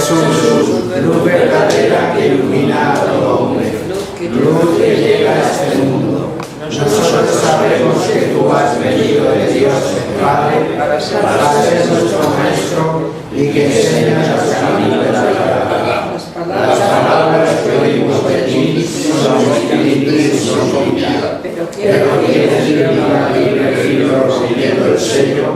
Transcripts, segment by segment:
Jesús, luz verdadera que ilumina a todo hombre, luz que llega a este mundo. Nosotros sabemos que tú has venido de Dios el Padre para ser nuestro Maestro y que enseñas los caminos de la verdad. Las palabras que oímos de ti son espíritu y son vida. Pero tienes libre libro siguiendo el sello,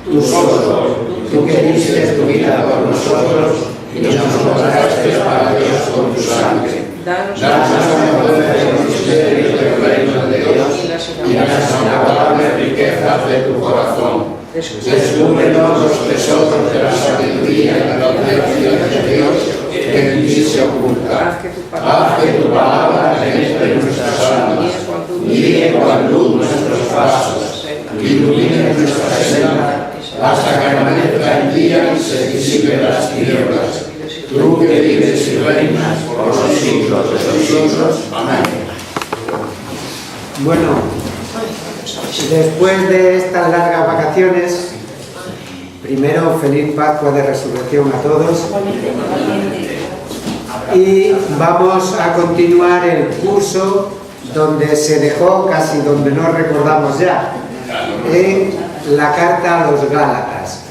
tú solo, tú que diste tu vida por nosotros y nos compraste para Dios con tu sangre. Danos la poder de los misterios del reino de Dios y las inagotable riquezas de tu corazón. Descúbrenos los tesoros de la sabiduría y la revelación de Dios que en ti se oculta. Haz que tu palabra penetre en nuestras almas, guíe con luz nuestros pasos, ilumine nuestra senda, hasta que amanezca el día y se disipen las tinieblas. Tú que vives y reinas por los siglos de los siglos. Amén. Bueno, después de estas largas vacaciones, primero feliz Pascua de Resurrección a todos. Y vamos a continuar el curso donde se dejó, casi donde no recordamos ya, en la carta a los Gálatas.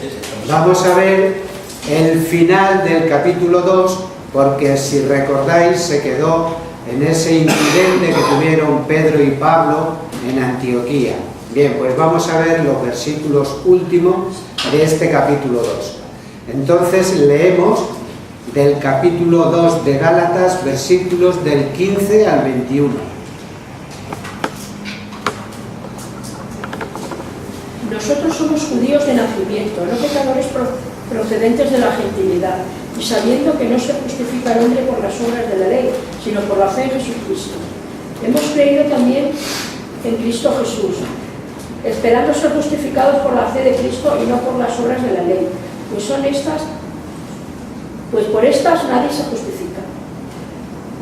Vamos a ver el final del capítulo 2, porque si recordáis se quedó en ese incidente que tuvieron Pedro y Pablo en Antioquía. Bien, pues vamos a ver los versículos últimos de este capítulo 2. Entonces leemos del capítulo 2 de Gálatas, versículos del 15 al 21. Nosotros somos judíos de nacimiento, no pecadores procedentes de la gentilidad, y sabiendo que no se justifica el hombre por las obras de la ley, sino por la fe en Jesucristo. Hemos creído también en Cristo Jesús, esperando ser justificados por la fe de Cristo y no por las obras de la ley, pues por estas nadie se justifica.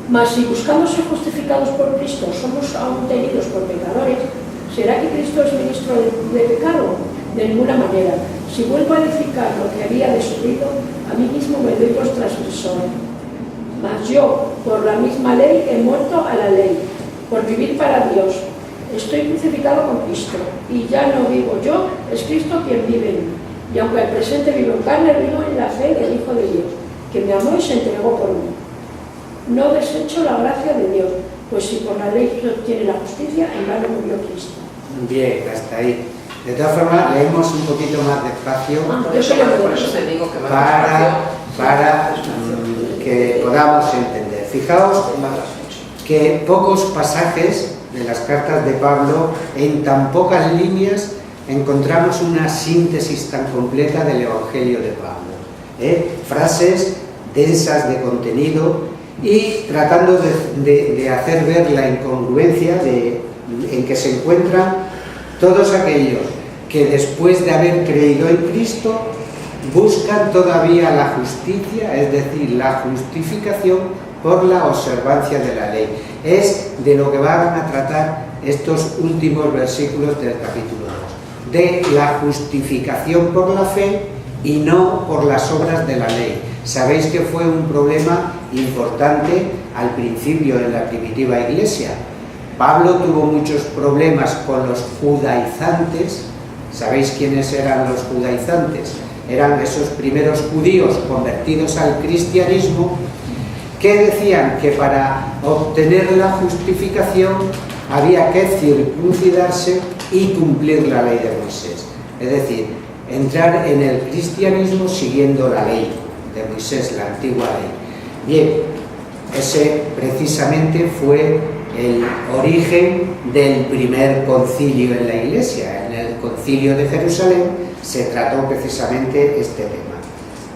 Mas si buscamos ser justificados por Cristo somos aún tenidos por pecadores, ¿será que Cristo es ministro de pecado? De ninguna manera. Si vuelvo a edificar lo que había destruido, a mí mismo me doy por transgresor. Mas yo, por la misma ley, he muerto a la ley, por vivir para Dios. Estoy crucificado con Cristo, y ya no vivo yo, es Cristo quien vive en mí. Y aunque al presente vivo en carne, vivo en la fe del Hijo de Dios, que me amó y se entregó por mí. No desecho la gracia de Dios, pues si por la ley se obtiene la justicia, en vano murió Cristo. Bien, hasta ahí. De todas formas, leemos un poquito más despacio Por eso te digo que para que podamos entender. Fijaos que pocos pasajes de las cartas de Pablo, en tan pocas líneas, encontramos una síntesis tan completa del Evangelio de Pablo. Frases densas de contenido y tratando de hacer ver la incongruencia en que se encuentran todos aquellos que después de haber creído en Cristo buscan todavía la justicia, es decir, la justificación por la observancia de la ley. Es de lo que van a tratar estos últimos versículos del capítulo 2, de la justificación por la fe y no por las obras de la ley. Sabéis que fue un problema importante al principio en la primitiva iglesia. Pablo tuvo muchos problemas con los judaizantes. ¿Sabéis quiénes eran los judaizantes? Eran esos primeros judíos convertidos al cristianismo que decían que para obtener la justificación había que circuncidarse y cumplir la ley de Moisés. Es decir, entrar en el cristianismo siguiendo la ley de Moisés, la antigua ley. Bien, ese precisamente fue el origen del primer concilio en la Iglesia. En el concilio de Jerusalén se trató precisamente este tema.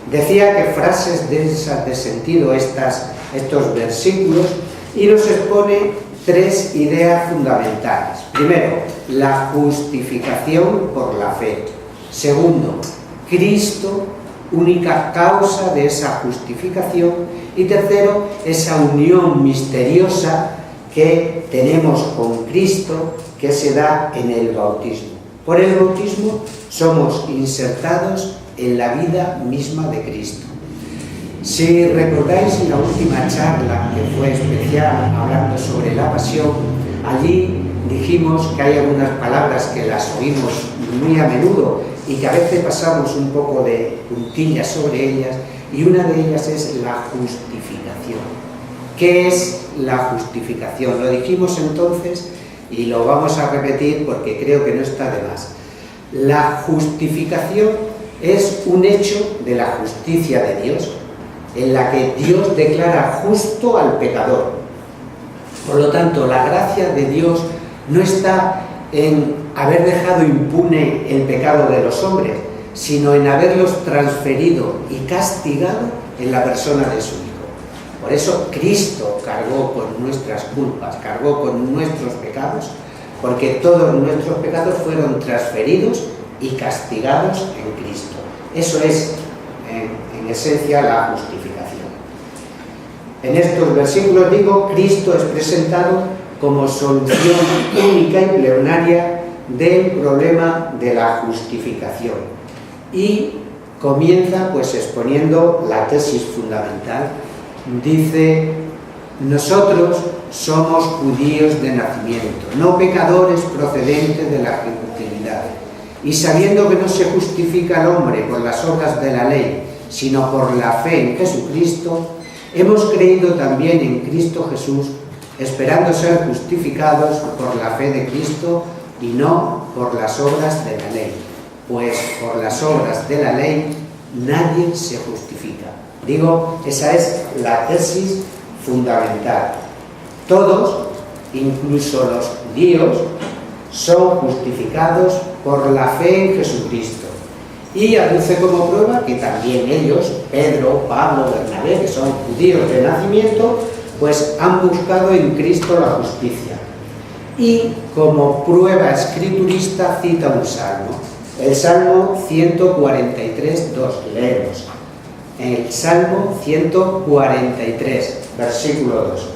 Decía que frases densas de sentido estos versículos, y nos expone tres ideas fundamentales. Primero, la justificación por la fe. Segundo, Cristo, única causa de esa justificación. Y tercero, esa unión misteriosa que tenemos con Cristo, que se da en el bautismo. Por el bautismo somos insertados en la vida misma de Cristo. Si recordáis la última charla, que fue especial, hablando sobre la pasión, allí dijimos que hay algunas palabras que las oímos muy a menudo y que a veces pasamos un poco de puntillas sobre ellas, y una de ellas es la justificación. ¿Qué es la justificación? Lo dijimos entonces y lo vamos a repetir porque creo que no está de más. La justificación es un hecho de la justicia de Dios, en la que Dios declara justo al pecador. Por lo tanto, la gracia de Dios no está en haber dejado impune el pecado de los hombres, sino en haberlos transferido y castigado en la persona de su Hijo. Por eso Cristo cargó con nuestras culpas, cargó con nuestros pecados, porque todos nuestros pecados fueron transferidos y castigados en Cristo. Eso es, en esencia, la justificación. En estos versículos digo, Cristo es presentado como solución única y plenaria del problema de la justificación. Y comienza pues exponiendo la tesis fundamental. Dice: nosotros somos judíos de nacimiento, no pecadores procedentes de la gentilidad, y sabiendo que no se justifica al hombre por las obras de la ley, sino por la fe en Jesucristo, hemos creído también en Cristo Jesús, esperando ser justificados por la fe de Cristo y no por las obras de la ley, pues por las obras de la ley nadie se justifica. Digo, esa es la tesis fundamental. Todos, incluso los judíos, son justificados por la fe en Jesucristo. Y aduce como prueba que también ellos, Pedro, Pablo, Bernabé, que son judíos de nacimiento, pues han buscado en Cristo la justicia. Y como prueba escriturista cita un salmo, el Salmo 143, 2, leemos. El Salmo 143, versículo 2.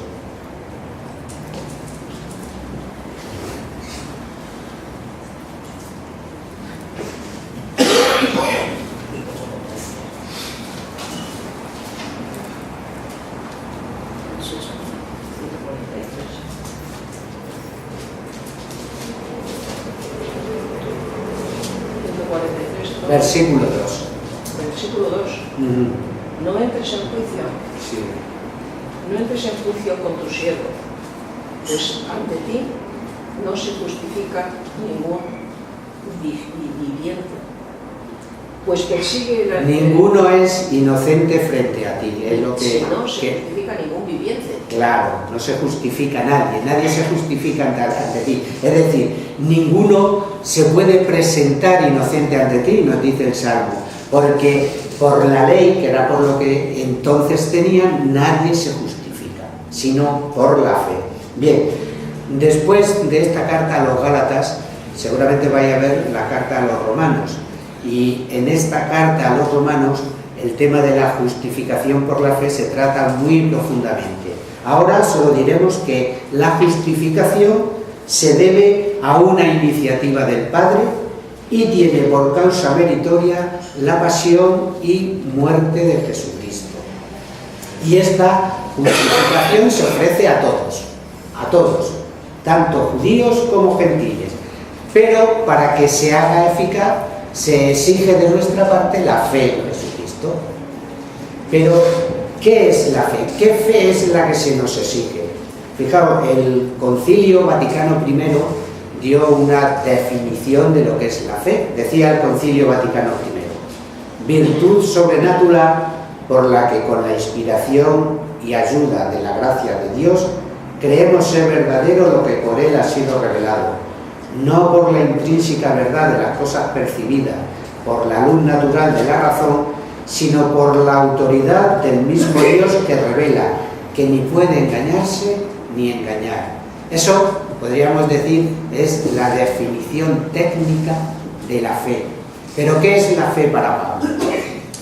Versículo 2. Versículo 2. No entres en juicio. Sí. No entres en juicio con tu siervo, pues ante ti no se justifica ningún viviente. Pues persigue la... Ninguno es inocente frente a ti. Es lo que, si no se justifica ningún viviente. Claro, no se justifica nadie se justifica ante ti. Es decir, ninguno se puede presentar inocente ante ti, nos dice el Salmo, porque por la ley, que era por lo que entonces tenían, nadie se justifica, sino por la fe. Bien, después de esta carta a los Gálatas, seguramente vaya a ver la carta a los Romanos, y en esta carta a los Romanos el tema de la justificación por la fe se trata muy profundamente. Ahora solo diremos que la justificación se debe a una iniciativa del Padre y tiene por causa meritoria la pasión y muerte de Jesucristo. Y esta justificación se ofrece a todos, tanto judíos como gentiles. Pero para que se haga eficaz, se exige de nuestra parte la fe en Jesucristo. Pero, ¿qué es la fe? ¿Qué fe es la que se nos exige? Fijaos, el Concilio Vaticano I dio una definición de lo que es la fe. Decía el Concilio Vaticano I: virtud sobrenatural por la que con la inspiración y ayuda de la gracia de Dios creemos ser verdadero lo que por Él ha sido revelado, no por la intrínseca verdad de las cosas percibidas, por la luz natural de la razón, sino por la autoridad del mismo Dios que revela, que ni puede engañarse ni engañar. Eso, podríamos decir, es la definición técnica de la fe. ¿Pero qué es la fe para Pablo?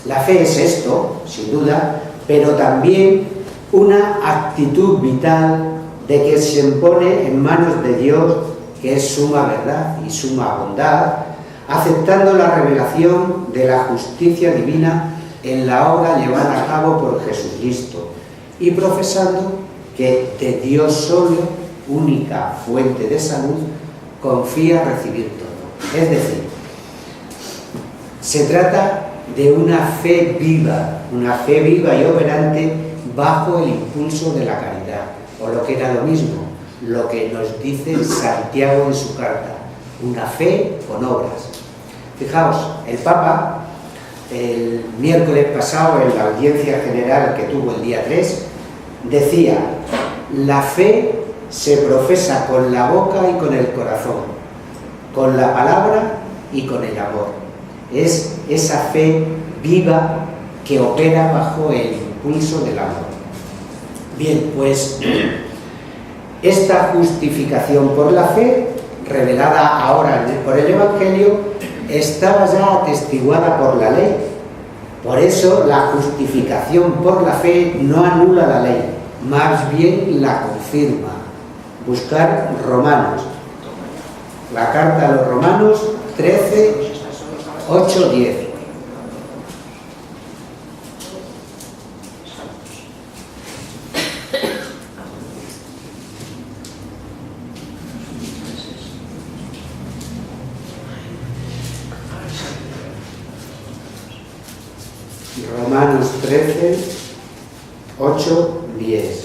La fe es esto, sin duda, pero también una actitud vital de que se pone en manos de Dios, que es suma verdad y suma bondad, aceptando la revelación de la justicia divina en la obra llevada a cabo por Jesucristo y profesando que de Dios solo, única fuente de salud, confía recibir todo. Es decir, se trata de una fe viva y operante bajo el impulso de la caridad, o lo que era lo mismo, lo que nos dice Santiago en su carta, una fe con obras. Fijaos, el Papa, el miércoles pasado, en la audiencia general que tuvo el día 3, decía: la fe se profesa con la boca y con el corazón, con la palabra y con el amor. Es esa fe viva que opera bajo el impulso del amor. Bien, pues esta justificación por la fe, revelada ahora por el Evangelio, estaba ya atestiguada por la ley. Por eso la justificación por la fe no anula la ley, más bien la confirma. Buscar Romanos, la carta a los Romanos 13, 8, 10. Romanos 13, 8, 10.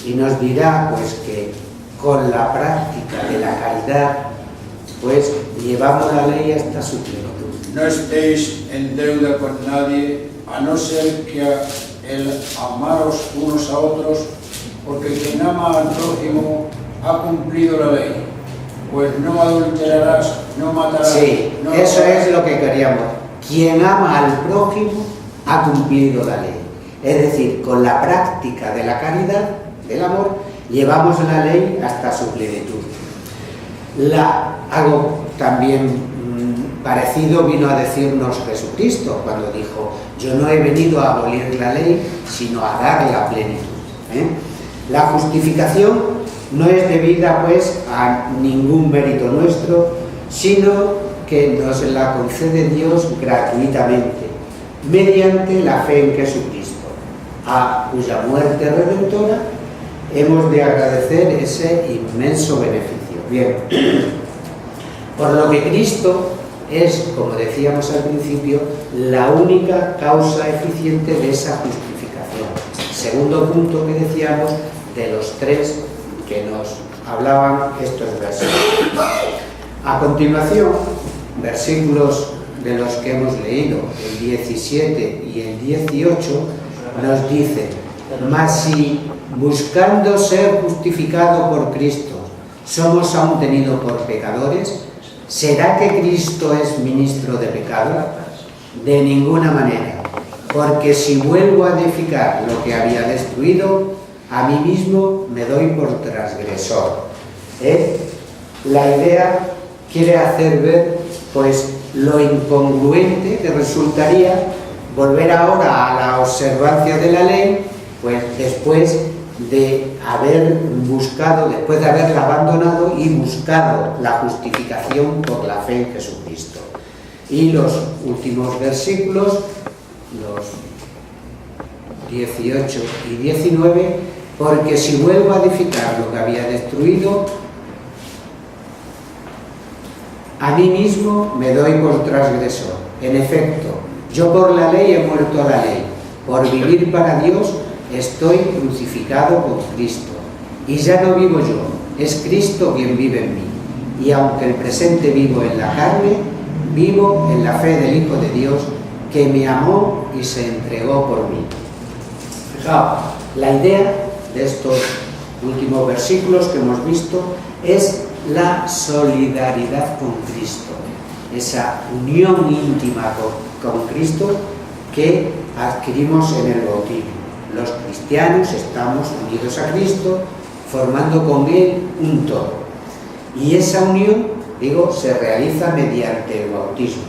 Y nos dirá pues que con la práctica de la caridad pues llevamos la ley hasta su plenitud. No estéis en deuda con nadie, a no ser que el amaros unos a otros, porque quien ama al prójimo ha cumplido la ley. Pues no adulterarás, no matarás. Sí, no eso robarás. es lo que queríamos. Quien ama al prójimo ha cumplido la ley. Es decir, con la práctica de la caridad, del amor, llevamos la ley hasta su plenitud. Algo también parecido vino a decirnos Jesucristo cuando dijo: yo no he venido a abolir la ley, sino a dar la plenitud. La justificación no es debida pues a ningún mérito nuestro, sino que nos la concede Dios gratuitamente, mediante la fe en Jesucristo, a cuya muerte redentora hemos de agradecer ese inmenso beneficio. Bien, por lo que Cristo es, como decíamos al principio, la única causa eficiente de esa justificación. Segundo punto que decíamos de los tres que nos hablaban estos versículos. A continuación, versículos de los que hemos leído, el 17 y el 18, nos dicen: mas si buscando ser justificado por Cristo somos aún tenidos por pecadores, ¿será que Cristo es ministro de pecado? De ninguna manera, porque si vuelvo a edificar lo que había destruido, a mí mismo me doy por transgresor. La idea quiere hacer ver pues lo incongruente que resultaría volver ahora a la observancia de la ley, pues después de haberla abandonado y buscado la justificación por la fe en Jesucristo. Y los últimos versículos, los 18 y 19, porque si vuelvo a edificar lo que había destruido, a mí mismo me doy por transgresor. En efecto, yo por la ley he muerto a la ley, por vivir para Dios estoy crucificado con Cristo. Y ya no vivo yo, es Cristo quien vive en mí. Y aunque el presente vivo en la carne, vivo en la fe del Hijo de Dios, que me amó y se entregó por mí. Fijaos, la idea de estos últimos versículos que hemos visto es la solidaridad con Cristo, esa unión íntima con Cristo que adquirimos en el bautismo. Los cristianos estamos unidos a Cristo, formando con Él un todo. Y esa unión, se realiza mediante el bautismo.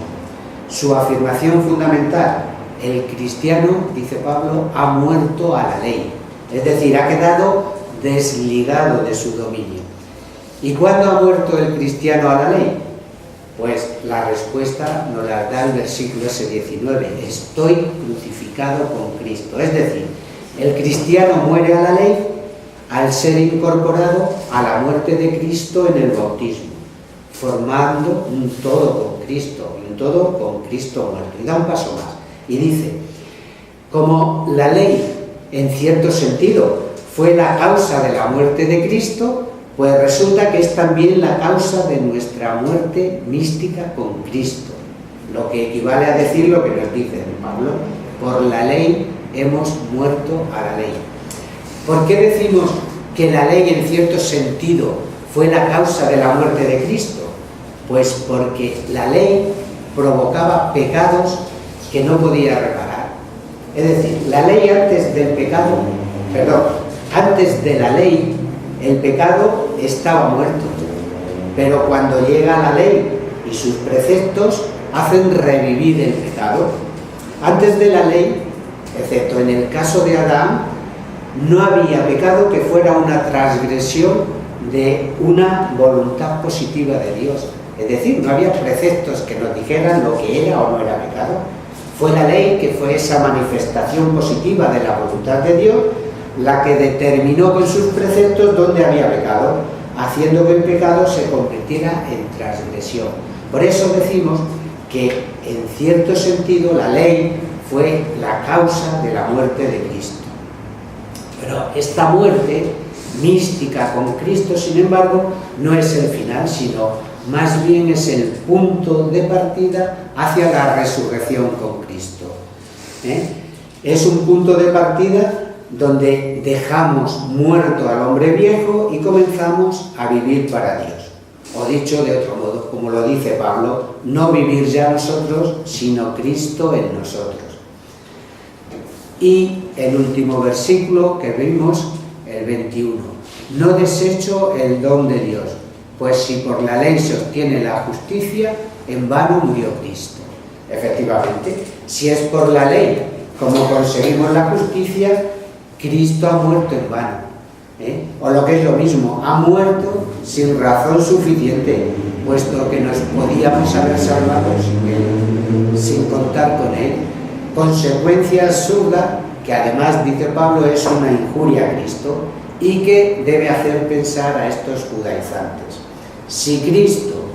Su afirmación fundamental: el cristiano, dice Pablo, ha muerto a la ley. Es decir, ha quedado desligado de su dominio. ¿Y cuándo ha muerto el cristiano a la ley? Pues la respuesta nos la da el versículo ese 19. Estoy crucificado con Cristo. Es decir, el cristiano muere a la ley al ser incorporado a la muerte de Cristo en el bautismo, formando un todo con Cristo, y un todo con Cristo muerto. Y da un paso más y dice, como la ley en cierto sentido fue la causa de la muerte de Cristo, pues resulta que es también la causa de nuestra muerte mística con Cristo, lo que equivale a decir lo que nos dice Pablo: por la ley hemos muerto a la ley. ¿Por qué decimos que la ley en cierto sentido fue la causa de la muerte de Cristo? Pues porque la ley provocaba pecados que no podía reparar. Es decir, la ley antes del pecado, antes de la ley, el pecado estaba muerto, pero cuando llega la ley y sus preceptos hacen revivir el pecado. Antes de la ley, excepto en el caso de Adán, no había pecado que fuera una transgresión de una voluntad positiva de Dios. Es decir, no había preceptos que nos dijeran lo que era o no era pecado. Fue la ley, que fue esa manifestación positiva de la voluntad de Dios, la que determinó con sus preceptos dónde había pecado, haciendo que el pecado se convirtiera en transgresión. Por eso decimos que en cierto sentido la ley fue la causa de la muerte de Cristo. Pero esta muerte mística con Cristo, sin embargo, no es el final, sino más bien es el punto de partida hacia la resurrección con Cristo. Es un punto de partida donde dejamos muerto al hombre viejo y comenzamos a vivir para Dios. O dicho de otro modo, como lo dice Pablo, no vivir ya nosotros, sino Cristo en nosotros. Y el último versículo que vimos, el 21. No desecho el don de Dios, pues si por la ley se obtiene la justicia, en vano murió Cristo. Efectivamente, si es por la ley como conseguimos la justicia, Cristo ha muerto en vano. O lo que es lo mismo, ha muerto sin razón suficiente, puesto que nos podíamos haber salvado sin contar con él. Consecuencia absurda que además, dice Pablo, es una injuria a Cristo y que debe hacer pensar a estos judaizantes. Si Cristo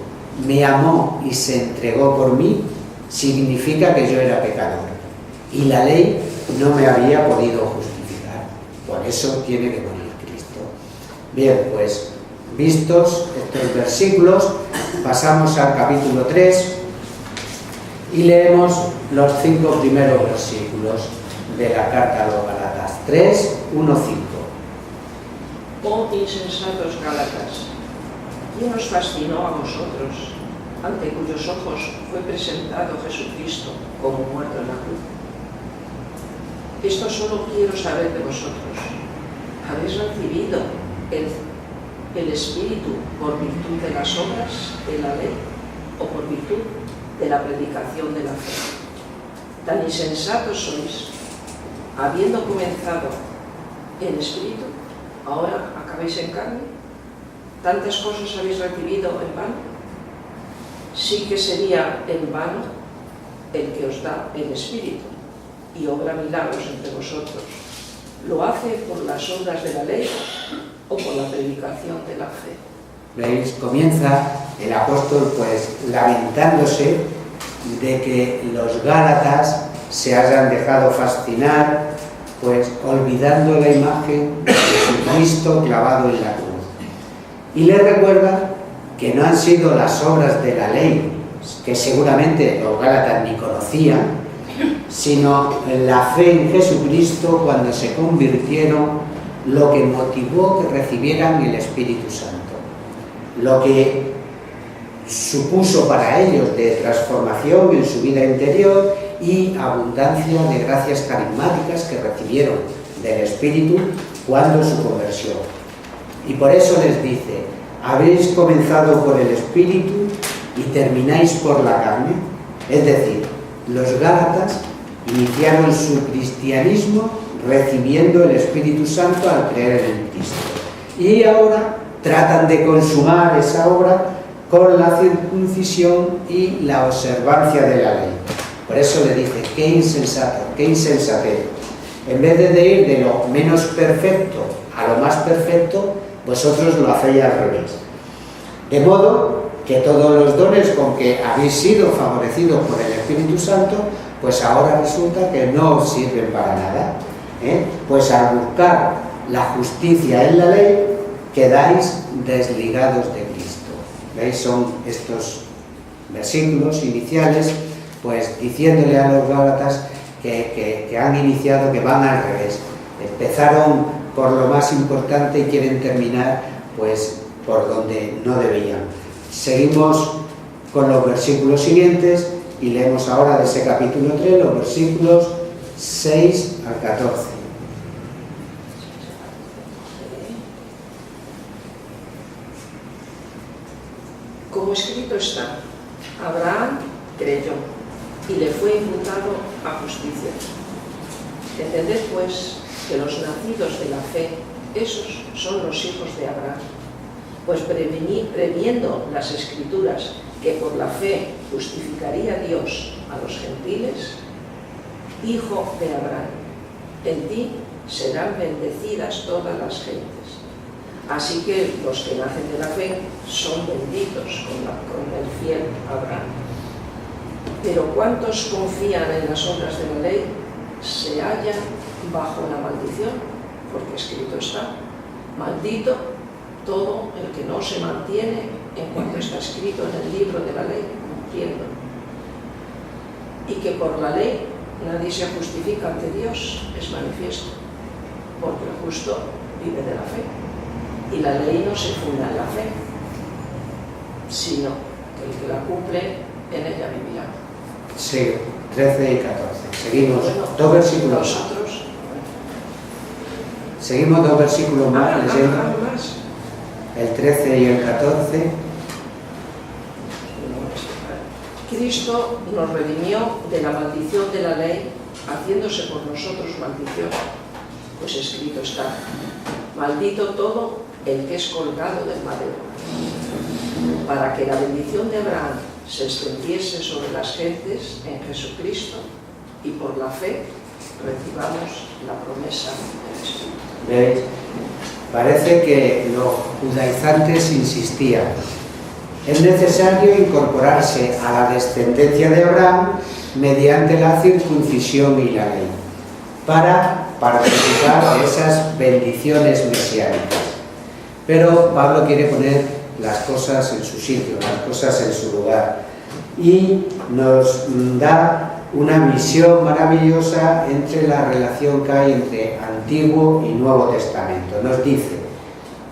me amó y se entregó por mí, significa que yo era pecador y la ley no me había podido justificar. Por eso tiene que morir Cristo. Bien, pues vistos estos versículos, pasamos al capítulo 3 y leemos los 5 primeros versículos de la carta a los Gálatas. 3, 1, 5. Oh insensatos Gálatas, ¿quién os fascinó a vosotros, ante cuyos ojos fue presentado Jesucristo como muerto en la cruz? Esto solo quiero saber de vosotros. ¿Habéis recibido el Espíritu por virtud de las obras de la ley o por virtud de la predicación de la fe? Tan insensatos sois, habiendo comenzado en Espíritu, ahora acabáis en carne. ¿Tantas cosas habéis recibido en vano? Sí que sería en vano el que os da el Espíritu y obra milagros entre vosotros. ¿Lo hace por las obras de la ley o por la predicación de la fe? ¿Veis? Comienza el apóstol pues lamentándose de que los Gálatas se hayan dejado fascinar, pues olvidando la imagen de Jesucristo clavado en la cruz. Y le recuerda que no han sido las obras de la ley, que seguramente los Gálatas ni conocían, sino la fe en Jesucristo cuando se convirtieron, lo que motivó que recibieran el Espíritu Santo. Lo que supuso para ellos de transformación en su vida interior y abundancia de gracias carismáticas que recibieron del Espíritu cuando su conversión. Y por eso les dice: habéis comenzado por el Espíritu y termináis por la carne. Es decir, los Gálatas iniciaron su cristianismo recibiendo el Espíritu Santo al creer en Cristo. Y ahora tratan de consumar esa obra con la circuncisión y la observancia de la ley. Por eso le dice, qué insensato, qué insensatez. En vez de ir de lo menos perfecto a lo más perfecto, vosotros lo hacéis al revés. De modo que todos los dones con que habéis sido favorecidos por el Espíritu Santo, pues ahora resulta que no os sirven para nada. Pues al buscar la justicia en la ley, quedáis desligados de Cristo. ¿Veis? Son estos versículos iniciales, pues diciéndole a los gálatas que han iniciado, que van al revés. Empezaron por lo más importante y quieren terminar pues por donde no debían. Seguimos con los versículos siguientes y leemos ahora de ese capítulo 3 los versículos 6 al 14. Como escrito está, Abraham creyó y le fue imputado a justicia. Entended pues que los nacidos de la fe, esos son los hijos de Abraham. Pues previendo las Escrituras que por la fe justificaría Dios a los gentiles, hijo de Abraham, en ti serán bendecidas todas las gentes. Así que los que nacen de la fe son benditos con el fiel Abraham. Pero ¿cuántos confían en las obras de la ley se hallan bajo la maldición? Porque escrito está, maldito todo el que no se mantiene en cuanto está escrito en el libro de la ley, cumpliendo. Y que por la ley nadie se justifica ante Dios, es manifiesto, porque el justo vive de la fe. Y la ley no se funda en la fe, sino que el que la cumple, en ella vivirá. Sí, 13 y 14. Seguimos, Bueno, dos versículos más. nosotros, Seguimos dos versículos más, leyendo más. el 13 y el 14. Cristo nos redimió de la maldición de la ley, haciéndose por nosotros maldición. Pues escrito está, maldito todo el que es colgado del madero, para que la bendición de Abraham se extendiese sobre las gentes en Jesucristo y por la fe recibamos la promesa del Espíritu. ¿Veis? Parece que los judaizantes insistían. Es necesario incorporarse a la descendencia de Abraham mediante la circuncisión y la ley, para participar de esas bendiciones mesiánicas. Pero Pablo quiere poner las cosas en su sitio, las cosas en su lugar, y nos da una visión maravillosa entre la relación que hay entre Antiguo y Nuevo Testamento. Nos dice,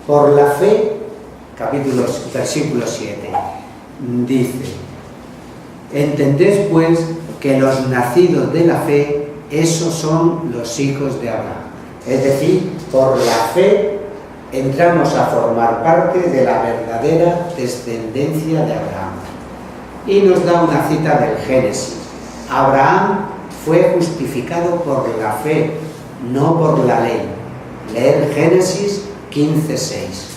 por la fe, versículo 7, dice, entended pues que los nacidos de la fe, esos son los hijos de Abraham. Es decir, por la fe entramos a formar parte de la verdadera descendencia de Abraham. Y nos da una cita del Génesis. Abraham fue justificado por la fe, no por la ley. Leer Génesis 15:6.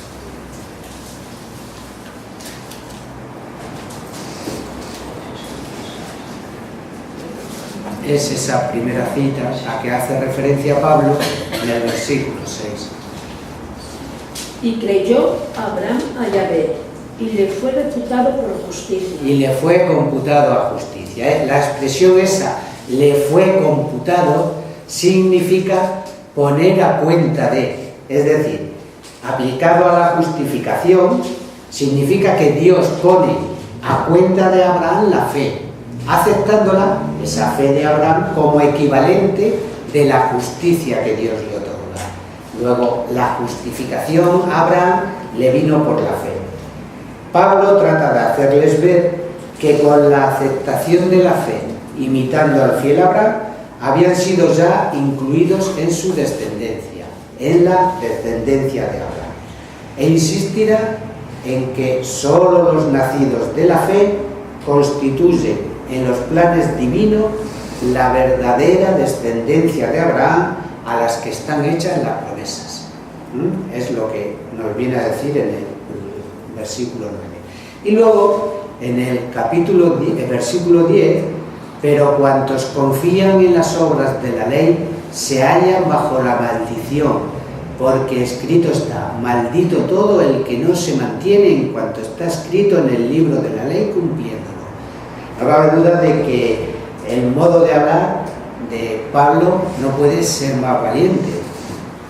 Es esa primera cita a que hace referencia Pablo en el versículo 6. Y creyó Abraham a Yahvé, y le fue reputado por justicia. Y le fue computado a justicia. La expresión esa, le fue computado, significa poner a cuenta de. Es decir, aplicado a la justificación, significa que Dios pone a cuenta de Abraham la fe, aceptándola, esa fe de Abraham, como equivalente de la justicia que Dios le otorga. Luego, la justificación a Abraham le vino por la fe. Pablo trata de hacerles ver que con la aceptación de la fe, imitando al fiel Abraham, habían sido ya incluidos en su descendencia, en la descendencia de Abraham. E insistirá en que solo los nacidos de la fe constituyen en los planes divinos la verdadera descendencia de Abraham a las que están hechas las promesas. Es lo que nos viene a decir en el versículo 9. Y luego, en el versículo 10, pero cuantos confían en las obras de la ley se hallan bajo la maldición, porque escrito está, maldito todo el que no se mantiene en cuanto está escrito en el libro de la ley cumpliéndolo. No cabe duda de que el modo de hablar de Pablo no puede ser más valiente,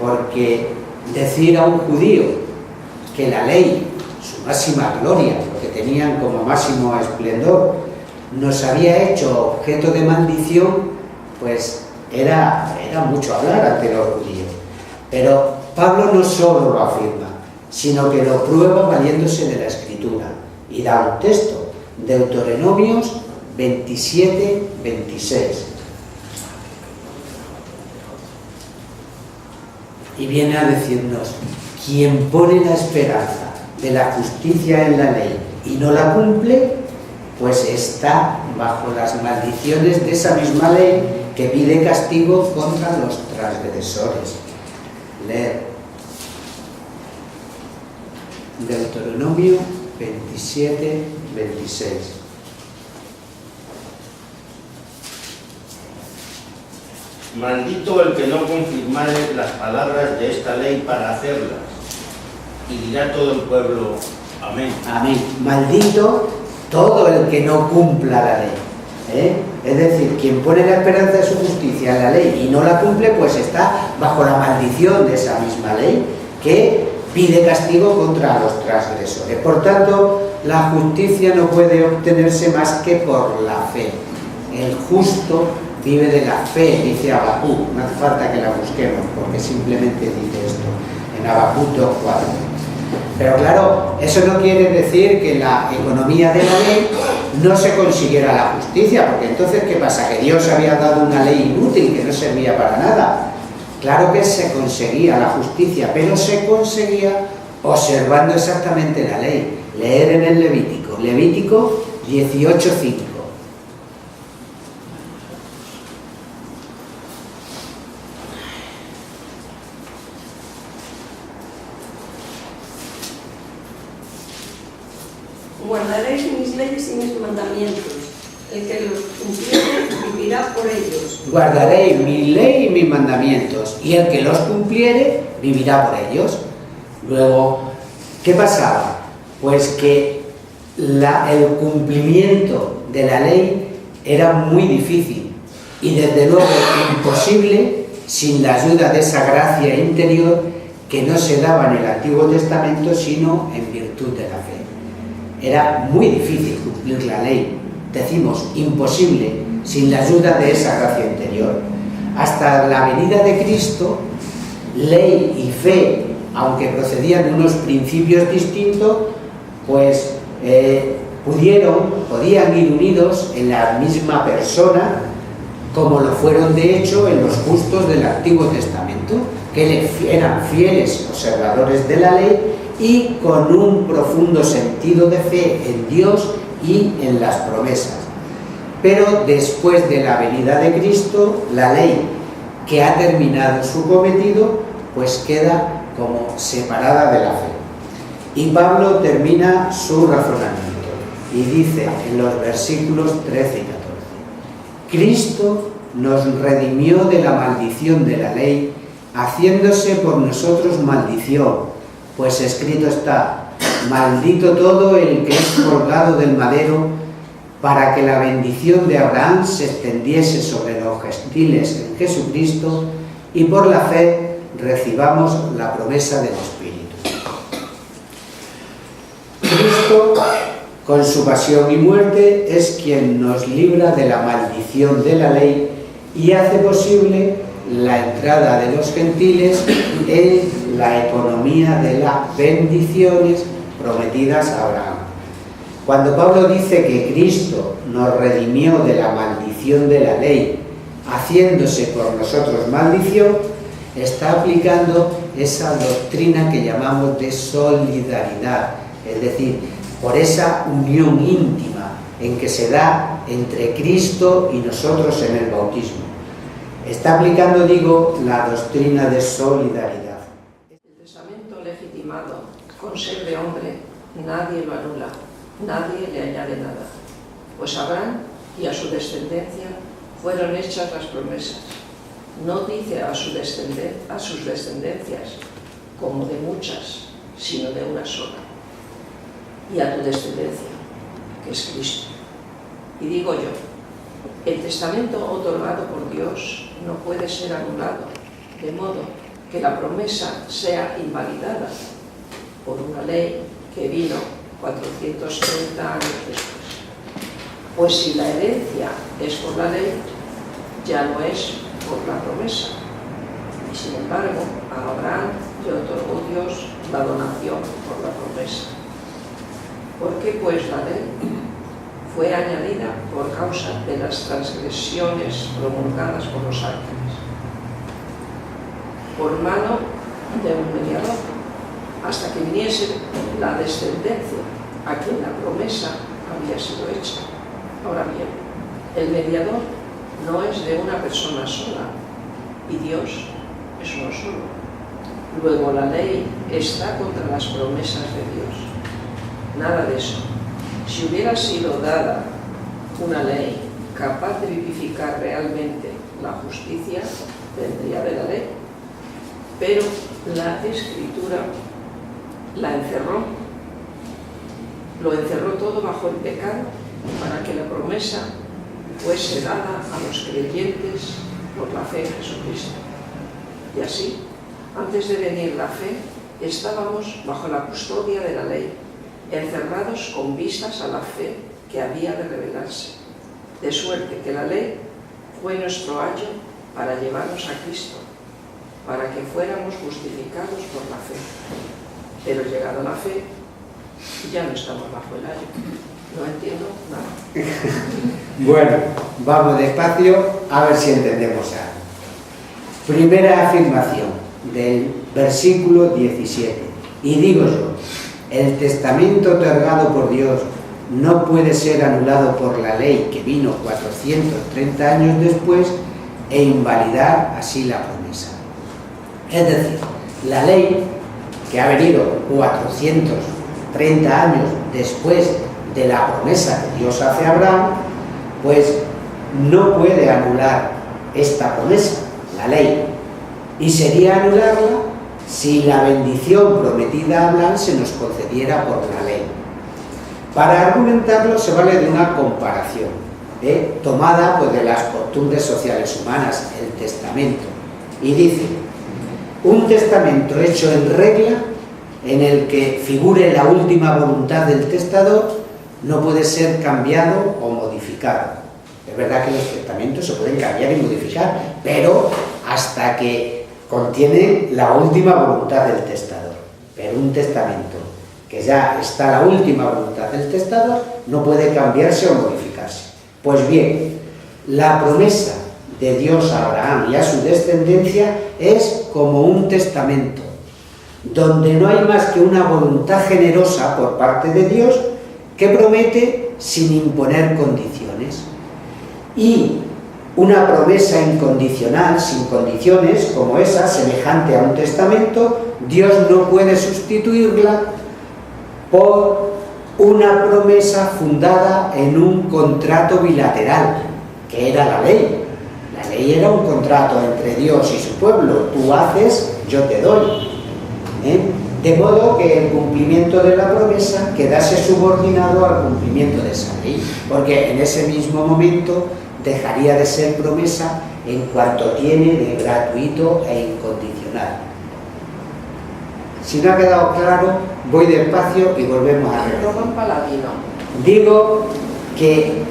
porque decir a un judío que la ley, su máxima gloria, lo que tenían como máximo esplendor, nos había hecho objeto de maldición, pues era mucho hablar ante los judíos. Pero Pablo no solo lo afirma, sino que lo prueba valiéndose de la Escritura. Y da un texto, Deuteronomios 27, 26. Y viene a decirnos, quien pone la esperanza de la justicia en la ley y no la cumple, pues está bajo las maldiciones de esa misma ley que pide castigo contra los transgresores. Leer Deuteronomio 27, 26. Maldito el que no confirmare las palabras de esta ley para hacerlas. Y dirá todo el pueblo, amén. Amén. Maldito todo el que no cumpla la ley. Es decir, quien pone la esperanza de su justicia en la ley y no la cumple, pues está bajo la maldición de esa misma ley que pide castigo contra los transgresores. Por tanto, la justicia no puede obtenerse más que por la fe. El justo vive de la fe, dice Habacuc. No hace falta que la busquemos, porque simplemente dice esto en Habacuc 2:4. Pero claro, eso no quiere decir que la economía de la ley no se consiguiera la justicia, porque entonces, ¿qué pasa? ¿Que Dios había dado una ley inútil que no servía para nada? Claro que se conseguía la justicia, pero se conseguía observando exactamente la ley. Leer en el Levítico 18:5. Guardaréis mis leyes y mis mandamientos. El que los cumpliere vivirá por ellos. Guardaréis mi ley y mis mandamientos, y el que los cumpliere vivirá por ellos. Luego, ¿qué pasaba? Pues que el cumplimiento de la ley era muy difícil y desde luego imposible sin la ayuda de esa gracia interior que no se daba en el Antiguo Testamento sino en virtud de la fe. Era muy difícil cumplir la ley, decimos imposible, sin la ayuda de esa gracia interior. Hasta la venida de Cristo, ley y fe, aunque procedían de unos principios distintos, pues podían ir unidos en la misma persona, como lo fueron de hecho en los justos del Antiguo Testamento, que eran fieles observadores de la ley y con un profundo sentido de fe en Dios y en las promesas. Pero después de la venida de Cristo, la ley que ha terminado su cometido, pues queda como separada de la fe. Y Pablo termina su razonamiento y dice en los versículos 13 y 14: Cristo nos redimió de la maldición de la ley, haciéndose por nosotros maldición, pues escrito está: maldito todo el que es colgado del madero, para que la bendición de Abraham se extendiese sobre los gentiles en Jesucristo, y por la fe recibamos la promesa del Espíritu. Cristo, con su pasión y muerte, es quien nos libra de la maldición de la ley y hace posible la entrada de los gentiles en la economía de las bendiciones prometidas a Abraham. Cuando Pablo dice que Cristo nos redimió de la maldición de la ley, haciéndose por nosotros maldición, está aplicando esa doctrina que llamamos de solidaridad, es decir, por esa unión íntima en que se da entre Cristo y nosotros en el bautismo. Está aplicando, digo, la doctrina de solidaridad. El testamento legitimado con ser de hombre nadie lo anula, nadie le añade nada, pues a Abraham y a su descendencia fueron hechas las promesas. No dice a sus descendencias, como de muchas, sino de una sola. Y a tu descendencia, que es Cristo. Y digo yo, el testamento otorgado por Dios no puede ser anulado, de modo que la promesa sea invalidada por una ley que vino 430 años después. Pues si la herencia es por la ley, ya no es por la promesa. Y sin embargo, a Abraham le otorgó Dios la donación por la promesa. ¿Por qué pues la ley fue añadida por causa de las transgresiones promulgadas por los ángeles, por mano de un mediador, hasta que viniese la descendencia a quien la promesa había sido hecha? Ahora bien, el mediador no es de una persona sola, y Dios es uno solo. Luego la ley está contra las promesas de Dios. Nada de eso. Si hubiera sido dada una ley capaz de vivificar realmente la justicia, vendría de la ley. Pero la Escritura la encerró, lo encerró todo bajo el pecado para que la promesa fuese dada a los creyentes por la fe en Jesucristo. Y así, antes de venir la fe, estábamos bajo la custodia de la ley, encerrados con vistas a la fe que había de revelarse, de suerte que la ley fue nuestro ayo para llevarnos a Cristo, para que fuéramos justificados por la fe. Pero llegada la fe, ya no estamos bajo el ayo. No entiendo nada. Bueno, vamos despacio a ver si entendemos algo. Primera afirmación del versículo 17. Y digo yo, el testamento otorgado por Dios no puede ser anulado por la ley que vino 430 años después e invalidar así la promesa. Es decir, la ley que ha venido 430 años después de la promesa que Dios hace a Abraham, pues no puede anular esta promesa, la ley, y sería anularla si la bendición prometida a Abraham se nos concediera por la ley. Para argumentarlo se vale de una comparación, tomada pues, de las costumbres sociales humanas, el testamento, y dice: un testamento hecho en regla, en el que figure la última voluntad del testador, no puede ser cambiado o modificado. Es verdad que los testamentos se pueden cambiar y modificar, pero hasta que contiene la última voluntad del testador. Pero un testamento que ya está la última voluntad del testador no puede cambiarse o modificarse. Pues bien, la promesa de Dios a Abraham y a su descendencia es como un testamento, donde no hay más que una voluntad generosa por parte de Dios que promete sin imponer condiciones, y una promesa incondicional, sin condiciones, como esa, semejante a un testamento, Dios no puede sustituirla por una promesa fundada en un contrato bilateral, que era la ley. La ley era un contrato entre Dios y su pueblo: tú haces, yo te doy. De modo que el cumplimiento de la promesa quedase subordinado al cumplimiento de esa ley, porque en ese mismo momento dejaría de ser promesa en cuanto tiene de gratuito e incondicional. Si no ha quedado claro, voy despacio y volvemos a ver. Román Paladino. Digo que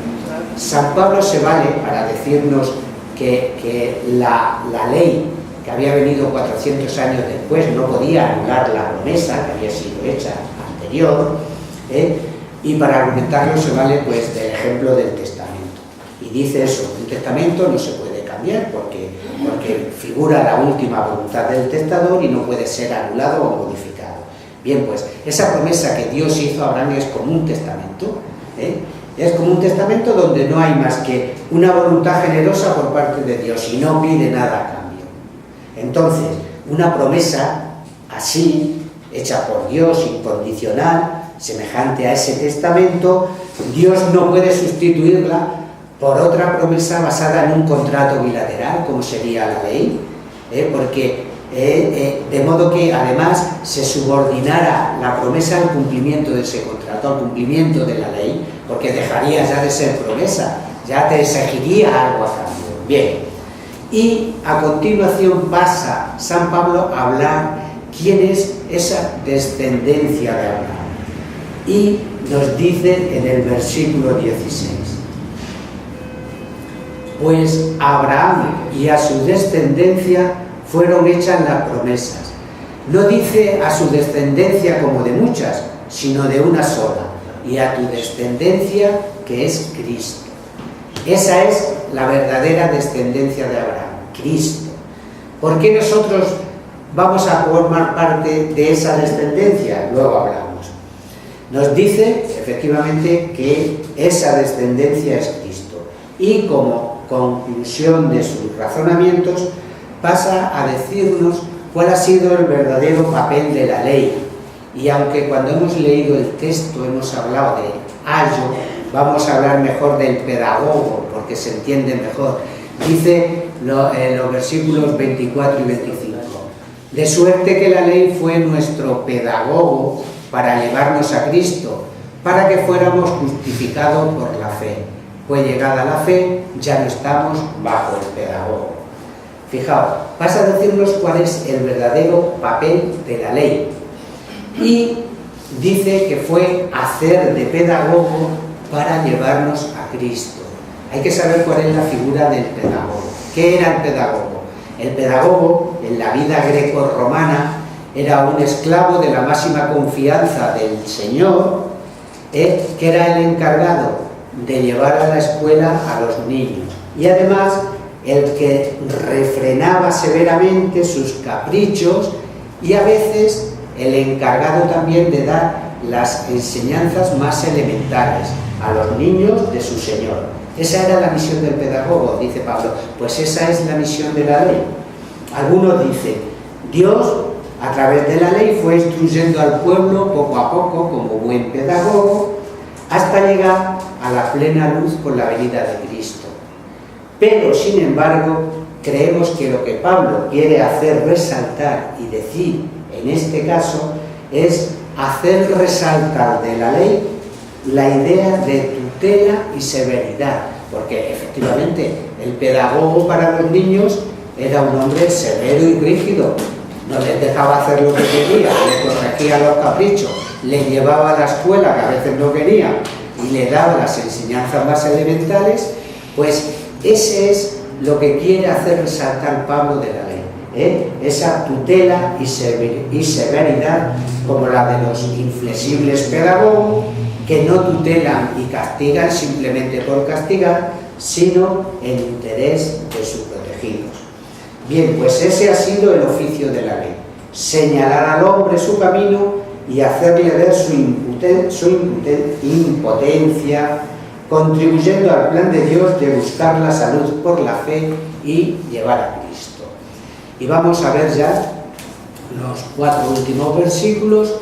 San Pablo se vale para decirnos que la ley que había venido 400 años después no podía anular la promesa que había sido hecha anterior, y para argumentarlo se vale pues del ejemplo del testamento. Y dice eso: un testamento no se puede cambiar porque figura la última voluntad del testador y no puede ser anulado o modificado. Bien, pues esa promesa que Dios hizo a Abraham es como un testamento, es como un testamento donde no hay más que una voluntad generosa por parte de Dios y no pide nada a cambio. Entonces, una promesa así, hecha por Dios, incondicional, semejante a ese testamento, Dios no puede sustituirla por otra promesa basada en un contrato bilateral, como sería la ley, porque de modo que además se subordinara la promesa al cumplimiento de ese contrato, al cumplimiento de la ley, porque dejaría ya de ser promesa, ya te exigiría algo a cambio. Bien, y a continuación pasa San Pablo a hablar quién es esa descendencia de Abraham. Y nos dice en el versículo 16: pues a Abraham y a su descendencia fueron hechas las promesas. No dice a su descendencia como de muchas, sino de una sola, y a tu descendencia, que es Cristo. Esa es la verdadera descendencia de Abraham, Cristo. ¿Por qué nosotros vamos a formar parte de esa descendencia? Luego hablamos. Nos dice, efectivamente, que esa descendencia es Cristo. Y como conclusión de sus razonamientos, pasa a decirnos cuál ha sido el verdadero papel de la ley. Y aunque cuando hemos leído el texto hemos hablado de ayo, vamos a hablar mejor del pedagogo, porque se entiende mejor. Dice en los versículos 24 y 25: de suerte que la ley fue nuestro pedagogo para llevarnos a Cristo, para que fuéramos justificados por la fe. Pues llegada la fe, ya no estamos bajo el pedagogo. Fijaos, pasa a decirnos cuál es el verdadero papel de la ley. Y dice que fue hacer de pedagogo para llevarnos a Cristo. Hay que saber cuál es la figura del pedagogo. ¿Qué era el pedagogo? El pedagogo, en la vida greco-romana, era un esclavo de la máxima confianza del Señor, que era el encargado de llevar a la escuela a los niños. Y además, el que refrenaba severamente sus caprichos y a veces el encargado también de dar las enseñanzas más elementales a los niños de su Señor. Esa era la misión del pedagogo, dice Pablo. Pues esa es la misión de la ley. Algunos dicen, Dios a través de la ley fue instruyendo al pueblo poco a poco como buen pedagogo hasta llegar a la plena luz con la venida de Cristo. Pero, sin embargo, creemos que lo que Pablo quiere hacer resaltar y decir en este caso es hacer resaltar de la ley la idea de tutela y severidad, porque efectivamente el pedagogo para los niños era un hombre severo y rígido, no les dejaba hacer lo que quería, le corregía los caprichos, le llevaba a la escuela que a veces no quería y le daba las enseñanzas más elementales. Pues ese es lo que quiere hacer resaltar Pablo de la ley, esa tutela y severidad como la de los inflexibles pedagogos, que no tutelan y castigan simplemente por castigar, sino en interés de sus protegidos. Bien, pues ese ha sido el oficio de la ley: señalar al hombre su camino y hacerle ver su impotencia, contribuyendo al plan de Dios de buscar la salud por la fe y llevar a Cristo. Y vamos a ver ya los 4 últimos versículos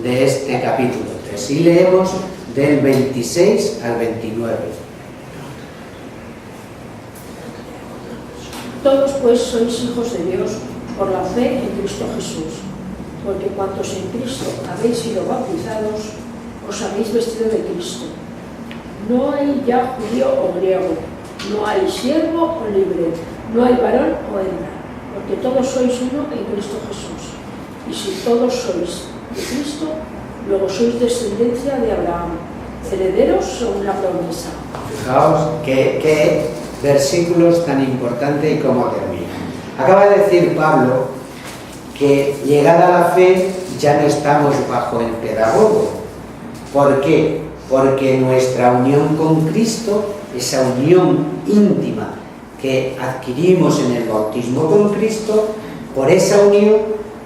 de este capítulo 3 y leemos del 26 al 29. Todos pues sois hijos de Dios por la fe en Cristo Jesús, porque cuantos en Cristo habéis sido bautizados, os habéis vestido de Cristo. No hay ya judío o griego, no hay siervo o libre, no hay varón o hembra, porque todos sois uno en Cristo Jesús. Y si todos sois de Cristo, luego sois descendencia de Abraham, herederos según la promesa. Fijaos qué versículos tan importantes y cómo termina. Acaba de decir Pablo que llegada a la fe ya no estamos bajo el pedagogo. ¿Por qué? Porque nuestra unión con Cristo, esa unión íntima que adquirimos en el bautismo con Cristo, por esa unión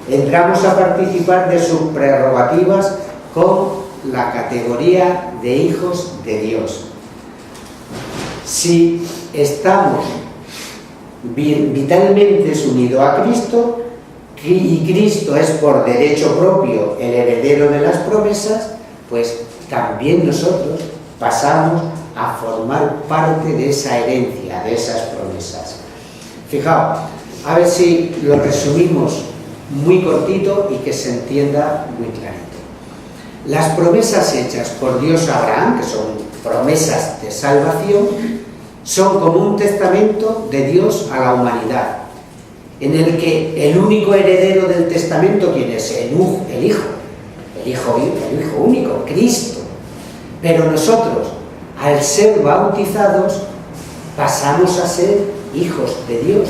entramos a participar de sus prerrogativas con la categoría de hijos de Dios. Si estamos vitalmente unidos a Cristo y Cristo es por derecho propio el heredero de las promesas, pues también nosotros pasamos a formar parte de esa herencia, de esas promesas. Fijaos, a ver si lo resumimos muy cortito y que se entienda muy clarito. Las promesas hechas por Dios a Abraham, que son promesas de salvación, son como un testamento de Dios a la humanidad, en el que el único heredero del testamento, ¿quién es? El Hijo único, Cristo. Pero nosotros, al ser bautizados, pasamos a ser hijos de Dios,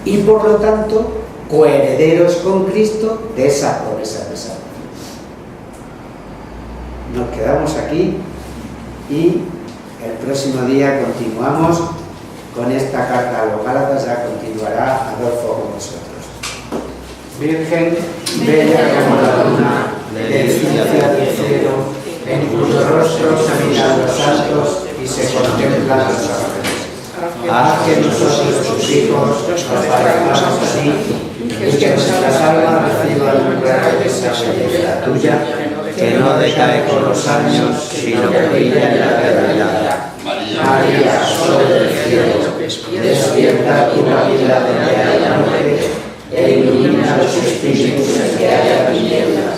y por lo tanto, coherederos con Cristo de esa promesa de salvación. Nos quedamos aquí y el próximo día continuamos con esta carta a los Gálatas. Ya continuará Adolfo con nosotros. Virgen, bella como la luna, de ciencia del cielo, en cuyo rostro se miran los santos y se contemplan los ángeles. Haz que nosotros, tus hijos, nos parezcamos así, y que nuestras almas reciban un rayo de esa belleza tuya, que no decae con los años, sino que brilla en la eternidad. María, sol del cielo, despierta tu vida donde haya muerte, e ilumina los espíritus en que haya tinieblas.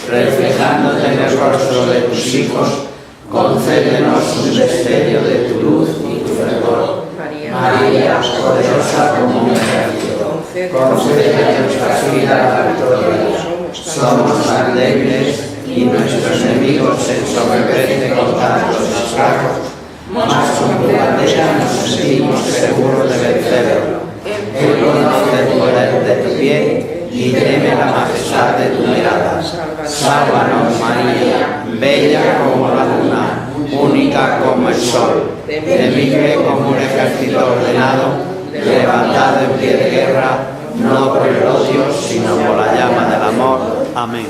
Reflejándote en el rostro de tus hijos, concédenos un destello de tu luz y tu fervor. María, poderosa como un ejército, concede a nuestras vidas la victoria. Somos tan débiles y nuestros enemigos se ensoberbecen con tantos estragos, mas con tu bandera nos sentimos seguros de vencerlo. Él conoce el poder de tu pie y teme la majestad de tu mirada. Sálvanos, María, bella como la luna, única como el sol, temible como un ejército ordenado, levantado en pie de guerra, no por el odio, sino por la llama del amor. Amén.